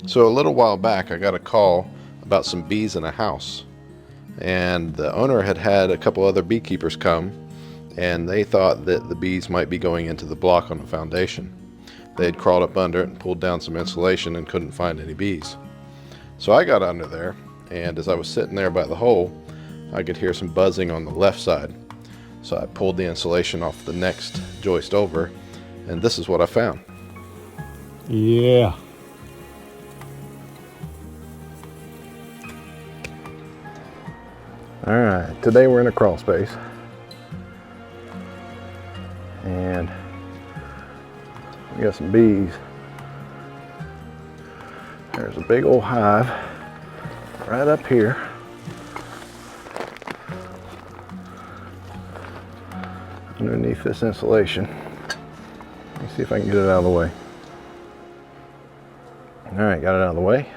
So a little while back, I got a call about some bees in a house, and the owner had had a couple other beekeepers come, and they thought that the bees might be going into the block on the foundation. They had crawled up under it and pulled down some insulation and couldn't find any bees. So I got under there, and as I was sitting there by the hole, I could hear some buzzing on the left side. So I pulled the insulation off the next joist over, and this is what I found. Yeah. All right, today we're in a crawl space, and we got some bees. There's a big old hive right up here. Underneath this insulation. Let me see if I can get it out of the way. All right, got it out of the way.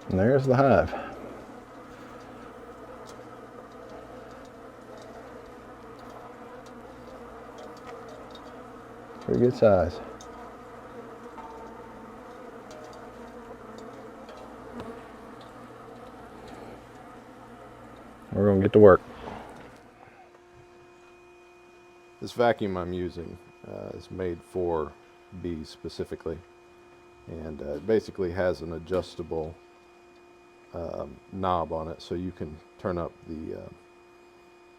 And there's the hive. Pretty good size. We're gonna get to work. This vacuum I'm using is made for bees specifically, and it basically has an adjustable knob on it, so you can turn up the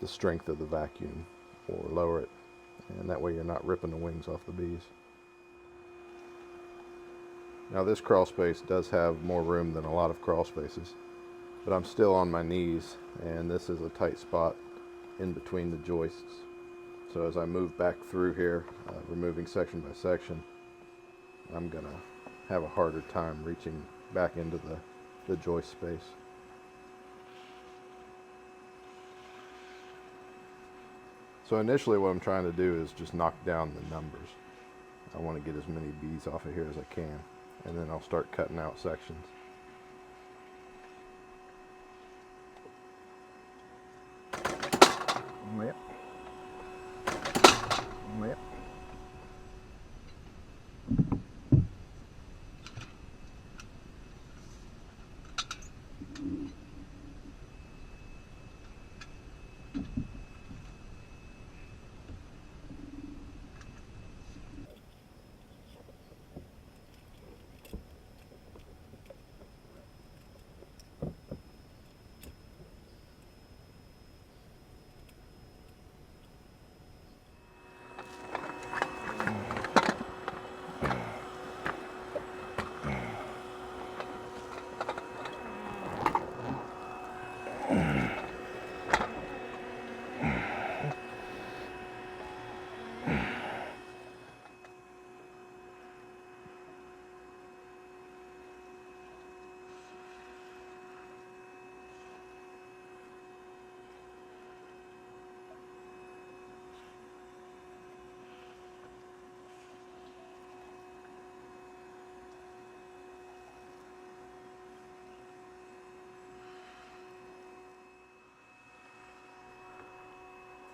strength of the vacuum or lower it, and that way you're not ripping the wings off the bees. Now this crawl space does have more room than a lot of crawl spaces, but I'm still on my knees, and this is a tight spot in between the joists. So as I move back through here, removing section by section, I'm gonna have a harder time reaching back into the joist space. So initially what I'm trying to do is just knock down the numbers. I want to get as many bees off of here as I can, and then I'll start cutting out sections. Yep. Yep.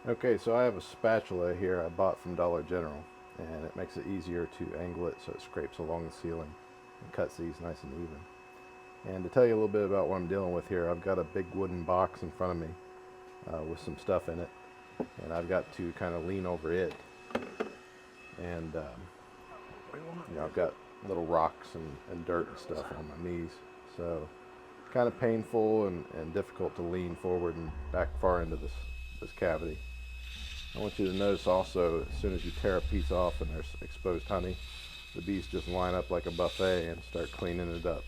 Okay, so I have a spatula here I bought from Dollar General, and it makes it easier to angle it so it scrapes along the ceiling and cuts these nice and even. And to tell you a little bit about what I'm dealing with here, I've got a big wooden box in front of me with some stuff in it, and I've got to kind of lean over it, and I've got little rocks and dirt and stuff on my knees, so kind of painful and difficult to lean forward and back far into this cavity. I want you to notice also, as soon as you tear a piece off and there's exposed honey, the bees just line up like a buffet and start cleaning it up.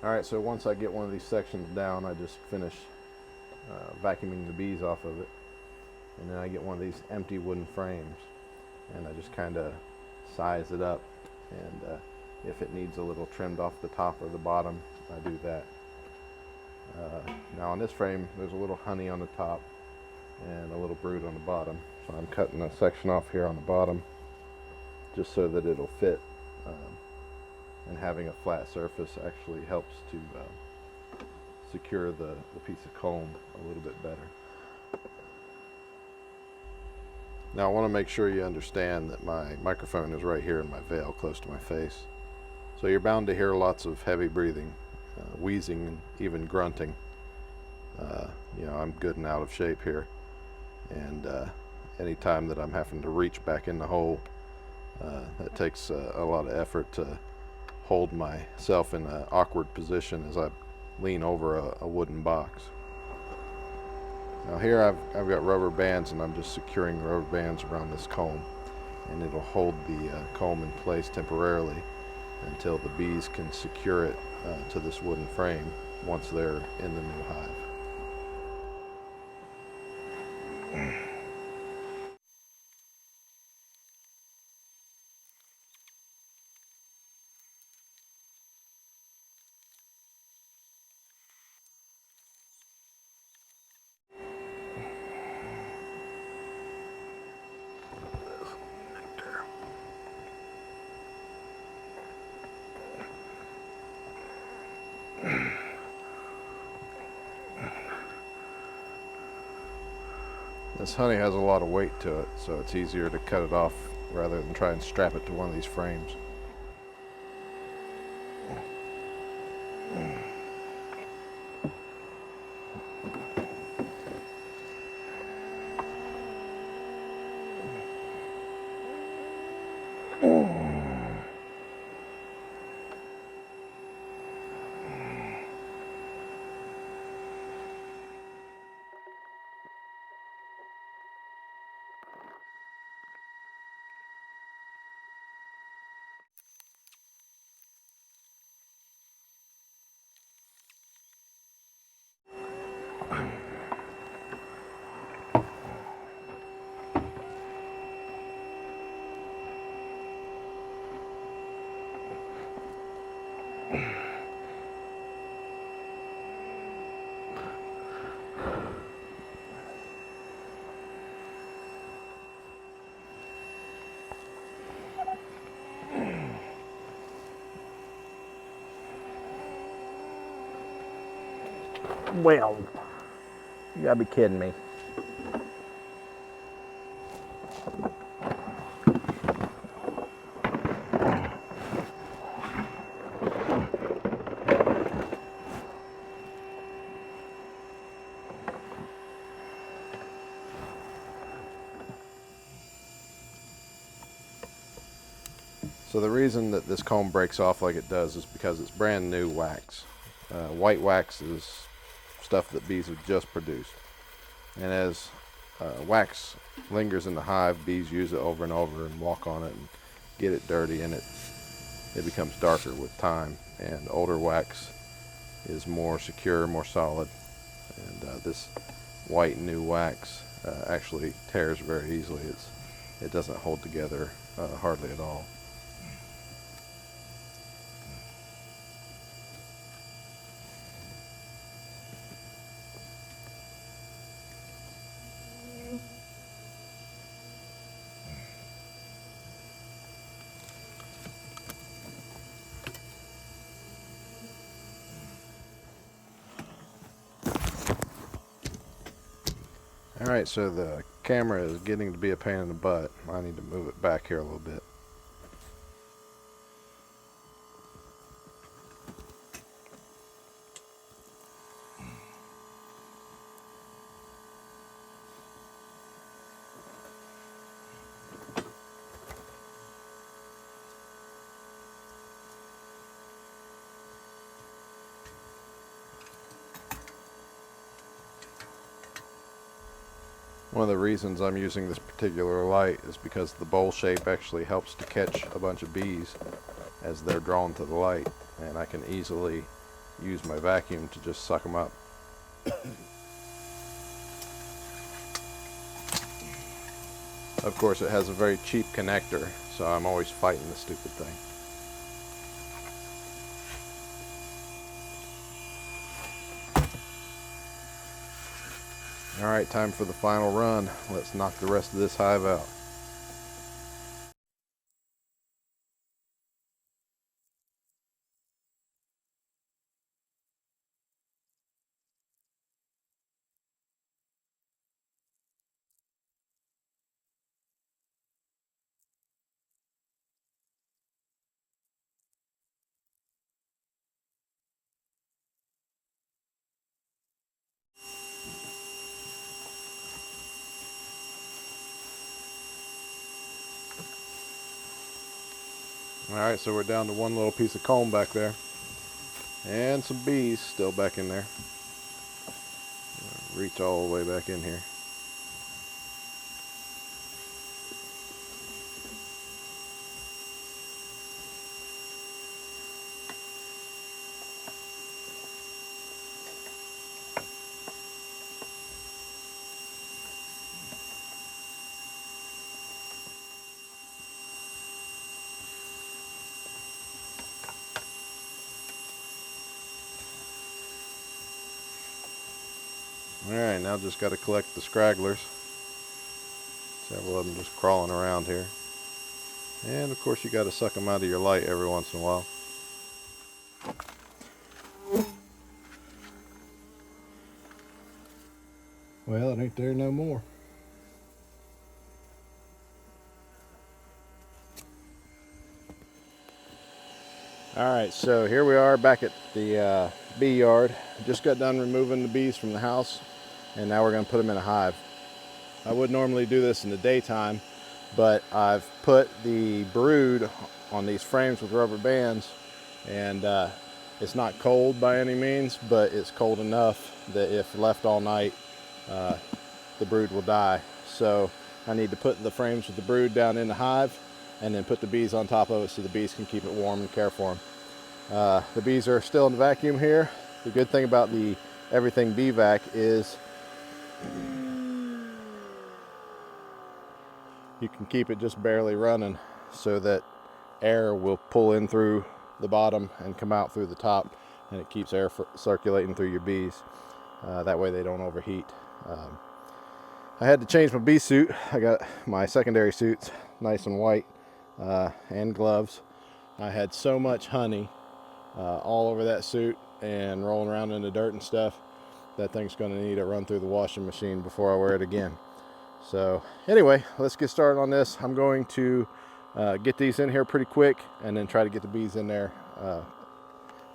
Alright, so once I get one of these sections down, I just finish vacuuming the bees off of it. And then I get one of these empty wooden frames, and I just kind of size it up, and if it needs a little trimmed off the top or the bottom, I do that. Now on this frame, there's a little honey on the top and a little brood on the bottom, so I'm cutting a section off here on the bottom just so that it'll fit, and having a flat surface actually helps to secure the piece of comb a little bit better. Now I want to make sure you understand that my microphone is right here in my veil, close to my face. So you're bound to hear lots of heavy breathing, wheezing, and even grunting. You know, I'm good and out of shape here. And any time that I'm having to reach back in the hole, that takes a lot of effort to hold myself in an awkward position as I lean over a wooden box. Now here I've got rubber bands, and I'm just securing rubber bands around this comb, and it'll hold the comb in place temporarily until the bees can secure it to this wooden frame once they're in the new hive. This honey has a lot of weight to it, so it's easier to cut it off rather than try and strap it to one of these frames. Well, you gotta be kidding me. So the reason that this comb breaks off like it does is because it's brand new wax. White wax is stuff that bees have just produced. And as wax lingers in the hive, bees use it over and over and walk on it and get it dirty, and it becomes darker with time. And older wax is more secure, more solid. And this white new wax actually tears very easily. It doesn't hold together hardly at all. Alright, so the camera is getting to be a pain in the butt. I need to move it back here a little bit. One of the reasons I'm using this particular light is because the bowl shape actually helps to catch a bunch of bees as they're drawn to the light, and I can easily use my vacuum to just suck them up. Of course, it has a very cheap connector, so I'm always fighting the stupid thing. All right, time for the final run. Let's knock the rest of this hive out. All right, so we're down to one little piece of comb back there, and some bees still back in there. Reach all the way back in here. All right, now just got to collect the scragglers. Several of them just crawling around here. And of course, you got to suck them out of your light every once in a while. Well, it ain't there no more. All right, so here we are back at the bee yard. Just got done removing the bees from the house, and now we're going to put them in a hive. I would normally do this in the daytime, but I've put the brood on these frames with rubber bands, and it's not cold by any means, but it's cold enough that if left all night, the brood will die. So I need to put the frames with the brood down in the hive, and then put the bees on top of it so the bees can keep it warm and care for them. The bees are still in the vacuum here. The good thing about the Everything Bee Vac is you can keep it just barely running so that air will pull in through the bottom and come out through the top, and it keeps air circulating through your bees. That way they don't overheat. I had to change my bee suit. I got my secondary suits nice and white, and gloves. I had so much honey all over that suit and rolling around in the dirt and stuff. That thing's going to need a run through the washing machine before I wear it again. So anyway, let's get started on this. I'm going to get these in here pretty quick, and then try to get the bees in there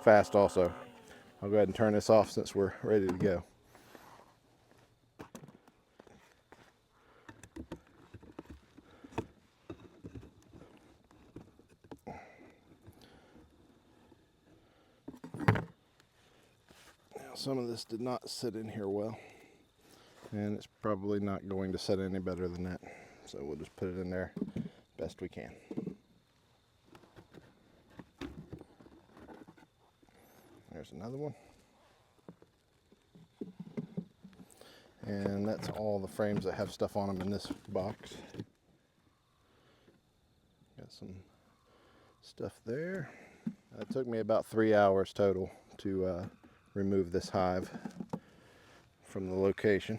fast also. I'll go ahead and turn this off since we're ready to go. Now, some of this did not sit in here well, and it's probably not going to set any better than that. So we'll just put it in there best we can. There's another one. And that's all the frames that have stuff on them in this box. Got some stuff there. It took me about 3 hours total to remove this hive from the location.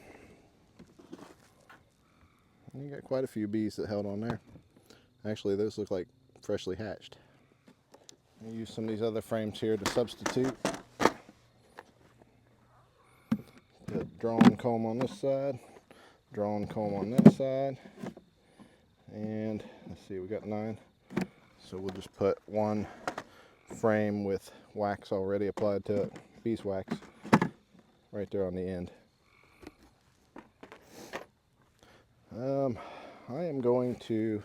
And you got quite a few bees that held on there. Actually, those look like freshly hatched. I'll use some of these other frames here to substitute. Got drawn comb on this side, drawn comb on that side, and let's see, we got 9. So we'll just put one frame with wax already applied to it, beeswax, right there on the end. I am going to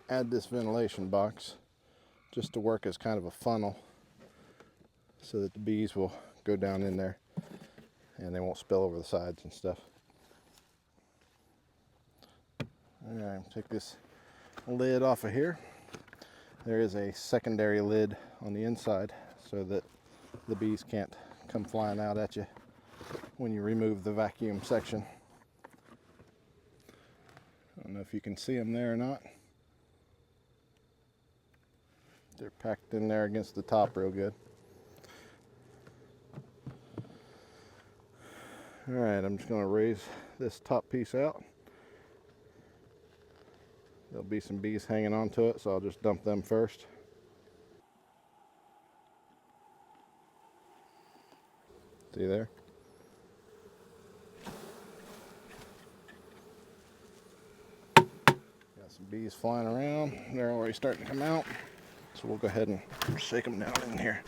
add this ventilation box just to work as kind of a funnel so that the bees will go down in there and they won't spill over the sides and stuff. Alright, take this lid off of here. There is a secondary lid on the inside, so that the bees can't come flying out at you when you remove the vacuum section. I don't know if you can see them there or not. They're packed in there against the top real good. All right, I'm just going to raise this top piece out. There'll be some bees hanging onto it, so I'll just dump them first. See there? Got some bees flying around. They're already starting to come out. So we'll go ahead and shake them down in here.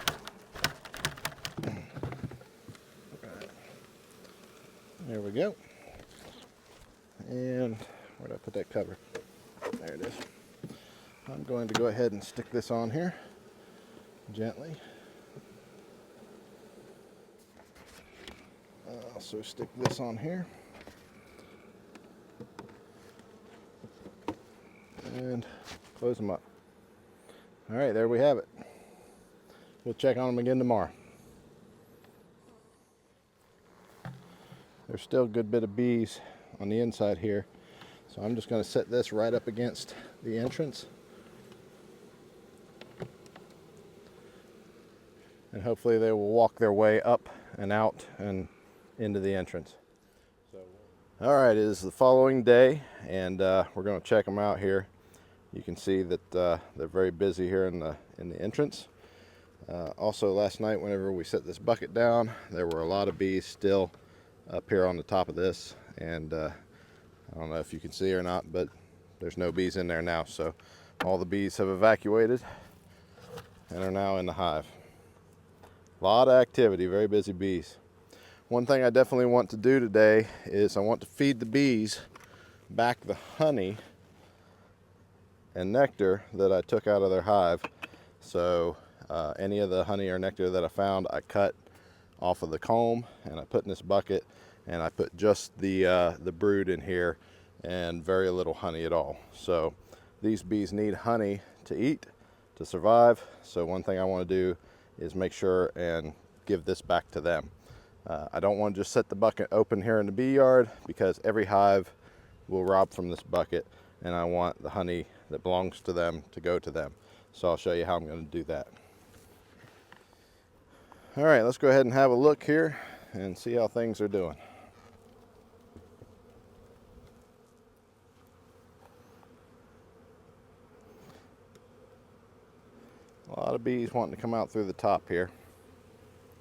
There we go. And where did I put that cover? There it is. I'm going to go ahead and stick this on here gently. Also stick this on here. And close them up. All right, there we have it. We'll check on them again tomorrow. There's still a good bit of bees on the inside here, so I'm just going to set this right up against the entrance, and hopefully they will walk their way up and out and into the entrance. All right, it is the following day, and we're going to check them out here. You can see that they're very busy here in the entrance. Also, last night, whenever we set this bucket down, there were a lot of bees still up here on the top of this, and I don't know if you can see or not, but there's no bees in there now. So all the bees have evacuated and are now in the hive. A lot of activity, very busy bees. One thing I definitely want to do today is I want to feed the bees back the honey and nectar that I took out of their hive. So any of the honey or nectar that I found, I cut off of the comb and I put in this bucket, and I put just the brood in here and very little honey at all. So these bees need honey to eat, to survive. So one thing I want to do is make sure and give this back to them. I don't want to just set the bucket open here in the bee yard, because every hive will rob from this bucket, and I want the honey that belongs to them to go to them. So I'll show you how I'm going to do that. All right, let's go ahead and have a look here and see how things are doing. A lot of bees wanting to come out through the top here.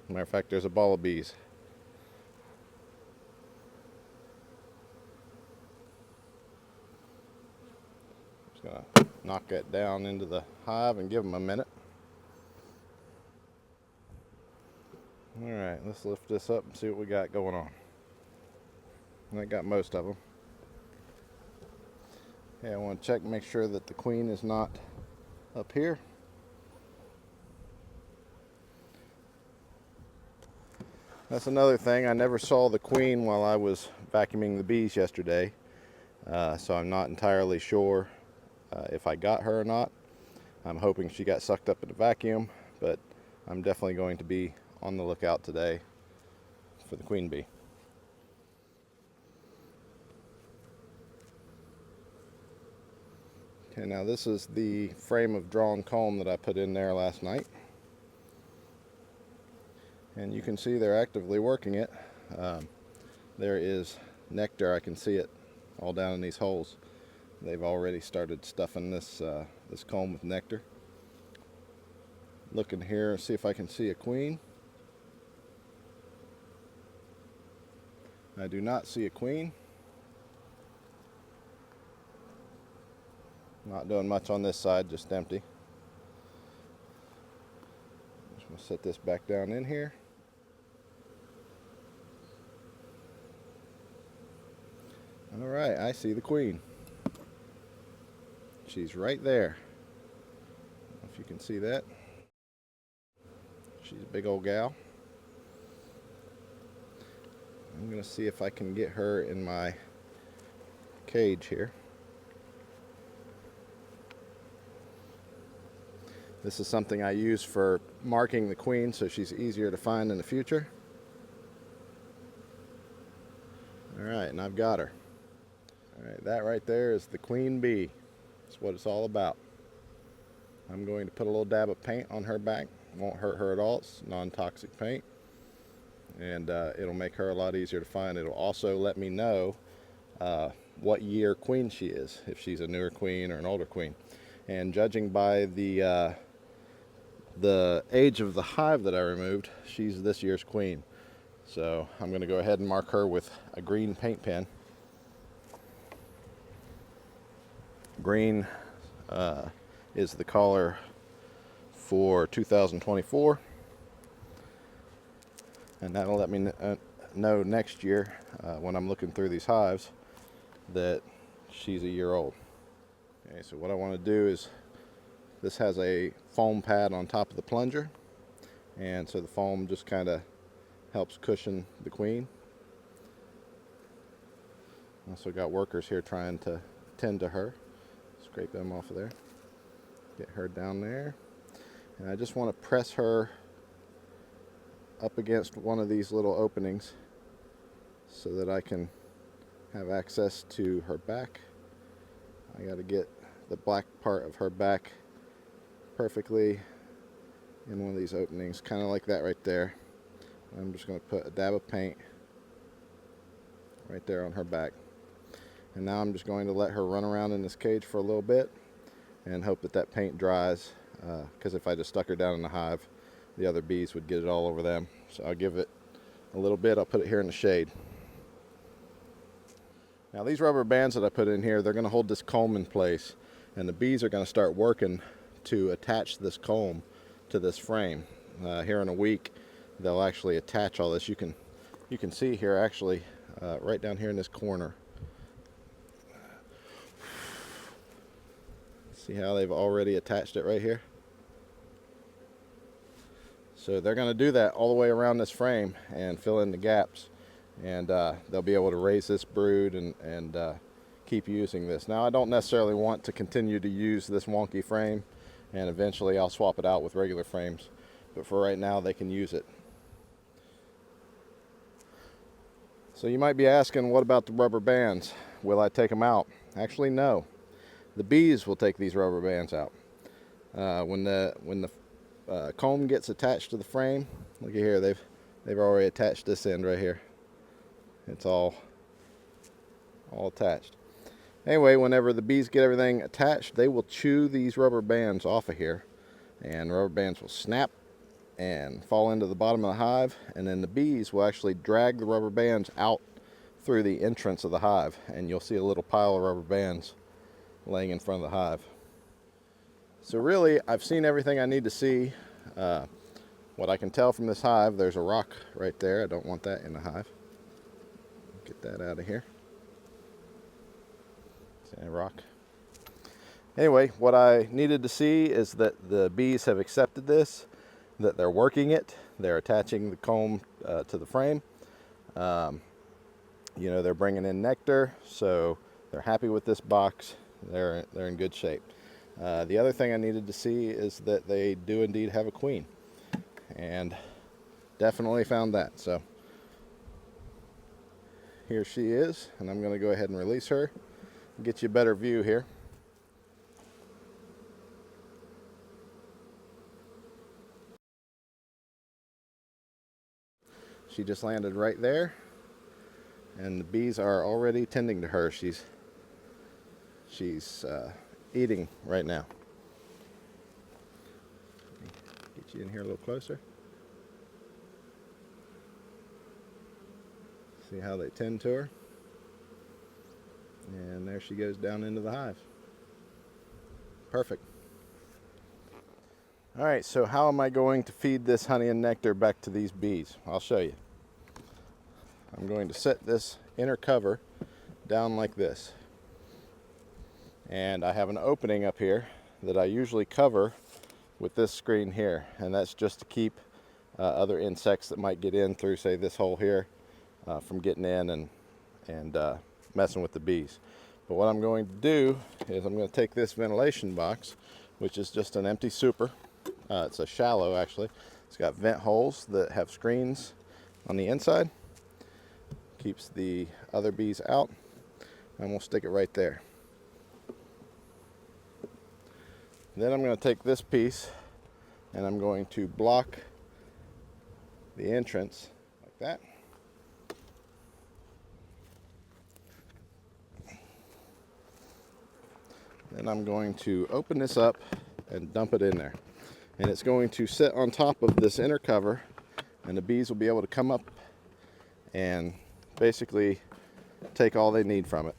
Matter of fact, there's a ball of bees. Just gonna knock that down into the hive and give them a minute. All right, let's lift this up and see what we got going on. And I got most of them. Okay, I want to check and make sure that the queen is not up here. That's another thing. I never saw the queen while I was vacuuming the bees yesterday, so I'm not entirely sure if I got her or not. I'm hoping she got sucked up in the vacuum, but I'm definitely going to be on the lookout today for the queen bee. Okay, now this is the frame of drawn comb that I put in there last night. And you can see they're actively working it. There is nectar, I can see it all down in these holes. They've already started stuffing this comb with nectar. Look in here and see if I can see a queen. I do not see a queen. Not doing much on this side, just empty. Just going to set this back down in here. All right, I see the queen. She's right there. I don't know if you can see that. She's a big old gal. I'm going to see if I can get her in my cage here. This is something I use for marking the queen so she's easier to find in the future. Alright, and I've got her. Alright, that right there is the queen bee. That's what it's all about. I'm going to put a little dab of paint on her back. Won't hurt her at all. It's non-toxic paint. And it'll make her a lot easier to find. It'll also let me know what year queen she is, if she's a newer queen or an older queen. And judging by the age of the hive that I removed, she's this year's queen. So I'm going to go ahead and mark her with a green paint pen. Green is the color for 2024, and that'll let me know next year when I'm looking through these hives that she's a year old. Okay, so what I want to do is, this has a foam pad on top of the plunger, and so the foam just kind of helps cushion the queen. Also got workers here trying to tend to her. Scrape them off of there. Get her down there. And I just want to press her up against one of these little openings so that I can have access to her back. I got to get the black part of her back perfectly in one of these openings, kind of like that right there. I'm just going to put a dab of paint right there on her back. And now I'm just going to let her run around in this cage for a little bit and hope that that paint dries, because if I just stuck her down in the hive, the other bees would get it all over them. So I'll give it a little bit. I'll put it here in the shade. Now these rubber bands that I put in here, they're going to hold this comb in place, and the bees are going to start working to attach this comb to this frame. Here in a week, they'll actually attach all this. You can see here actually right down here in this corner. See how they've already attached it right here? So they're going to do that all the way around this frame and fill in the gaps, and they'll be able to raise this brood and keep using this. Now I don't necessarily want to continue to use this wonky frame, and eventually I'll swap it out with regular frames, but for right now they can use it. So you might be asking, what about the rubber bands? Will I take them out? Actually, no. The bees will take these rubber bands out. When the comb gets attached to the frame, look at here, they've already attached this end right here. It's all attached. Anyway, whenever the bees get everything attached, they will chew these rubber bands off of here, and rubber bands will snap and fall into the bottom of the hive, and then the bees will actually drag the rubber bands out through the entrance of the hive, and you'll see a little pile of rubber bands laying in front of the hive. So really, I've seen everything I need to see. What I can tell from this hive, there's a rock right there. I don't want that in the hive. Get that out of here. See a rock. Anyway, what I needed to see is that the bees have accepted this, that they're working it, they're attaching the comb to the frame. You know, they're bringing in nectar, so they're happy with this box. They're in good shape. The other thing I needed to see is that they do indeed have a queen, and definitely found that. So here she is, and I'm going to go ahead and release her and get you a better view here. She just landed right there, and the bees are already tending to her. She's eating right now. Get you in here a little closer. See how they tend to her. And there she goes down into the hive. Perfect. Alright, so how am I going to feed this honey and nectar back to these bees? I'll show you. I'm going to set this inner cover down like this. And I have an opening up here that I usually cover with this screen here, and that's just to keep other insects that might get in through, say, this hole here from getting in and messing with the bees. But what I'm going to do is I'm going to take this ventilation box, which is just an empty super. It's a shallow actually. It's got vent holes that have screens on the inside. Keeps the other bees out. And we'll stick it right there. Then I'm going to take this piece and I'm going to block the entrance like that. Then I'm going to open this up and dump it in there. And it's going to sit on top of this inner cover, and the bees will be able to come up and basically take all they need from it.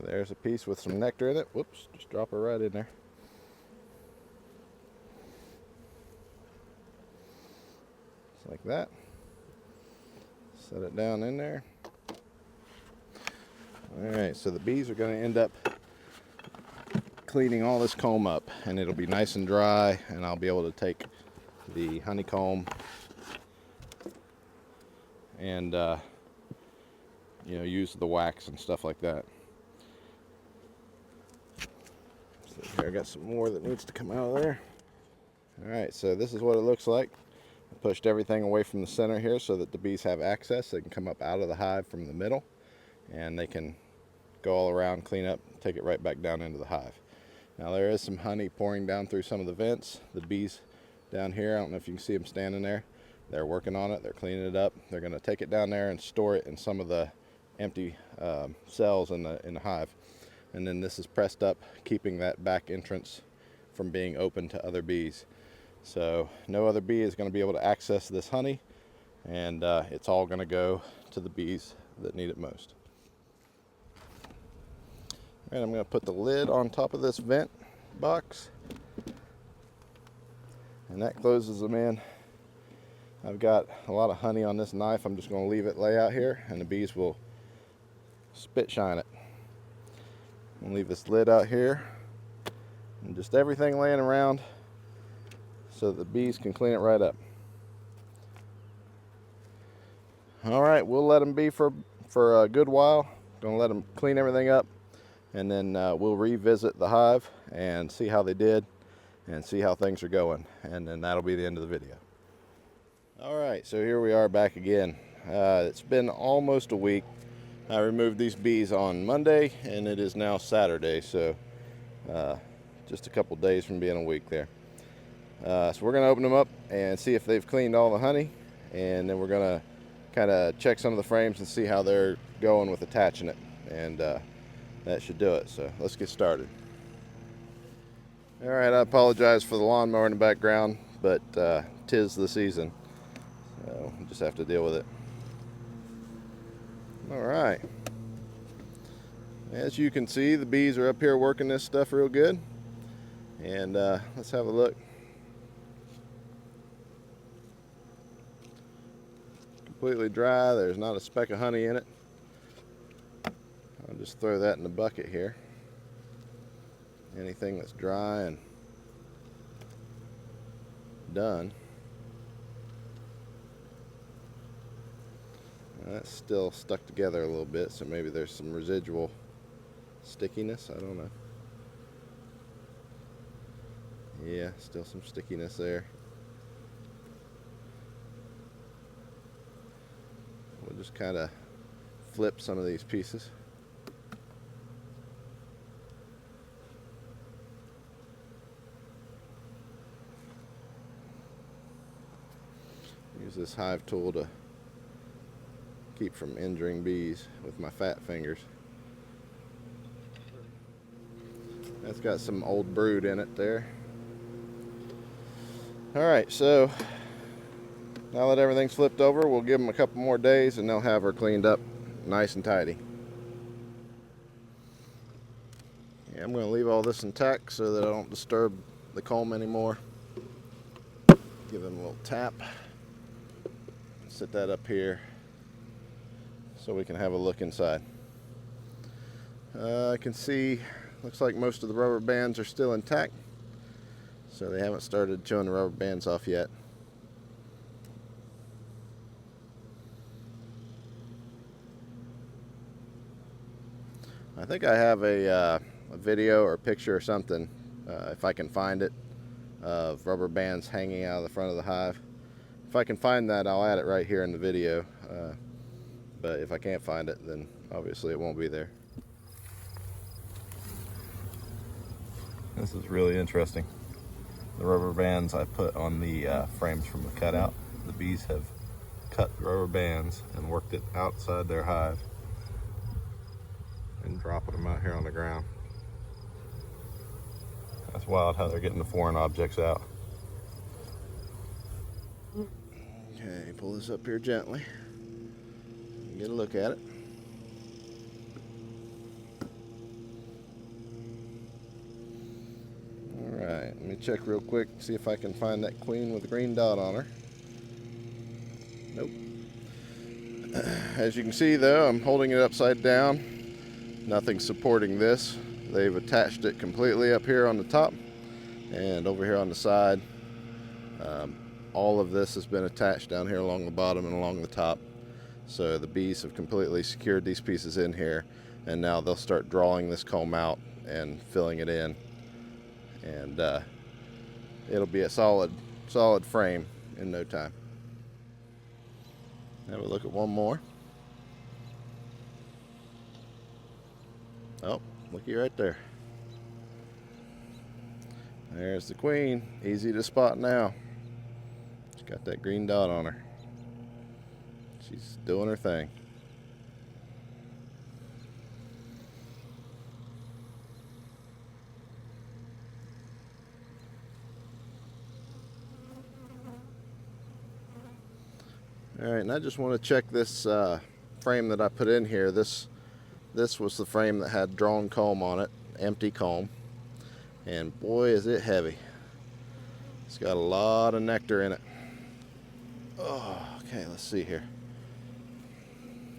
There's a piece with some nectar in it. Whoops, just drop it right in there. Just like that. Set it down in there. Alright, so the bees are going to end up cleaning all this comb up, and it'll be nice and dry, and I'll be able to take the honeycomb and use the wax and stuff like that. So here I got some more that needs to come out of there. Alright, so this is what it looks like. I pushed everything away from the center here so that the bees have access. They can come up out of the hive from the middle, and they can go all around, clean up, take it right back down into the hive. Now there is some honey pouring down through some of the vents. The bees down here, I don't know if you can see them standing there. They're working on it, they're cleaning it up. They're going to take it down there and store it in some of the empty cells in the hive. And then this is pressed up, keeping that back entrance from being open to other bees. So no other bee is going to be able to access this honey, and it's all going to go to the bees that need it most. And I'm going to put the lid on top of this vent box, and that closes them in. I've got a lot of honey on this knife. I'm just going to leave it lay out here, and the bees will spit shine it. I'm going to leave this lid out here, and just everything laying around so that the bees can clean it right up. All right, we'll let them be for a good while. Going to let them clean everything up, and then we'll revisit the hive and see how they did and see how things are going, and then that'll be the end of the video. All right, so here we are back again. It's been almost a week. I removed these bees on Monday, and it is now Saturday, so just a couple days from being a week there. So we're going to open them up and see if they've cleaned all the honey, and then we're going to kind of check some of the frames and see how they're going with attaching it, and that should do it. So let's get started. All right, I apologize for the lawnmower in the background, but tis the season, so we'll just have to deal with it. All right, as you can see, the bees are up here working this stuff real good, and let's have a look. Completely dry. There's not a speck of honey in it. I'll just throw that in the bucket here. Anything that's dry and done. That's still stuck together a little bit, so maybe there's some residual stickiness. I don't know. Yeah, still some stickiness there. We'll just kind of flip some of these pieces. Use this hive tool to keep from injuring bees with my fat fingers. That's got some old brood in it there. Alright, so now that everything's flipped over, we'll give them a couple more days and they'll have her cleaned up nice and tidy. Yeah, I'm going to leave all this intact so that I don't disturb the comb anymore. Give them a little tap. Set that up here so we can have a look inside. I can see, looks like most of the rubber bands are still intact, so they haven't started showing the rubber bands off yet. I think I have a video or picture or something if I can find it, of rubber bands hanging out of the front of the hive. If I can find that, I'll add it right here in the video, but if I can't find it, then obviously it won't be there. This is really interesting. The rubber bands I put on the frames from the cutout. The bees have cut the rubber bands and worked it outside their hive and dropping them out here on the ground. That's wild how they're getting the foreign objects out. Okay, pull this up here gently. Get a look at it. Alright, let me check real quick, see if I can find that queen with the green dot on her. Nope. As you can see though, I'm holding it upside down. Nothing supporting this. They've attached it completely up here on the top and over here on the side. All of this has been attached down here along the bottom and along the top. So the bees have completely secured these pieces in here, and now they'll start drawing this comb out and filling it in, and it'll be a solid frame in no time. Have a look at one more. Oh, looky right there. There's the queen. Easy to spot now. She's got that green dot on her. She's doing her thing. All right, and I just want to check this frame that I put in here. This was the frame that had drawn comb on it, empty comb, and boy is it heavy. It's got a lot of nectar in it. Oh, okay, let's see here.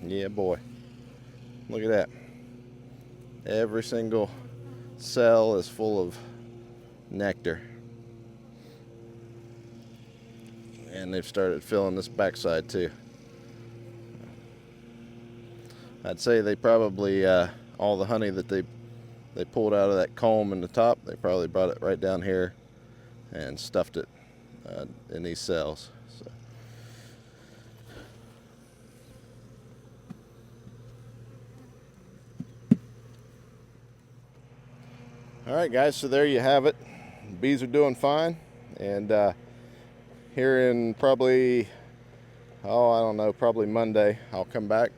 Yeah, boy, look at that. Every single cell is full of nectar. And they've started filling this backside too. I'd say they probably, all the honey that they pulled out of that comb in the top, they probably brought it right down here and stuffed it in these cells. So. All right, guys, so there you have it. Bees are doing fine, and here in probably, I don't know, probably Monday, I'll come back.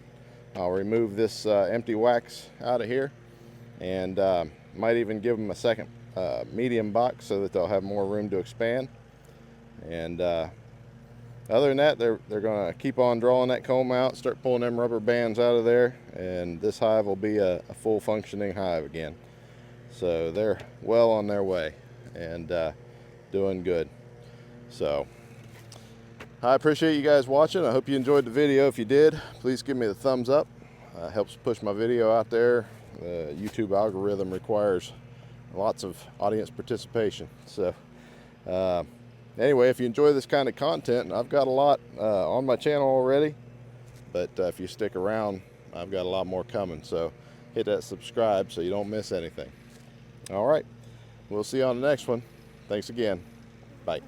I'll remove this empty wax out of here, and might even give them a second medium box so that they'll have more room to expand. And other than that, they're going to keep on drawing that comb out, start pulling them rubber bands out of there, and this hive will be a full functioning hive again. So they're well on their way and doing good. So I appreciate you guys watching. I hope you enjoyed the video. If you did, please give me the thumbs up. Helps push my video out there. The YouTube algorithm requires lots of audience participation. So anyway, if you enjoy this kind of content, I've got a lot on my channel already, but if you stick around, I've got a lot more coming. So hit that subscribe so you don't miss anything. All right, we'll see you on the next one. Thanks again. Bye.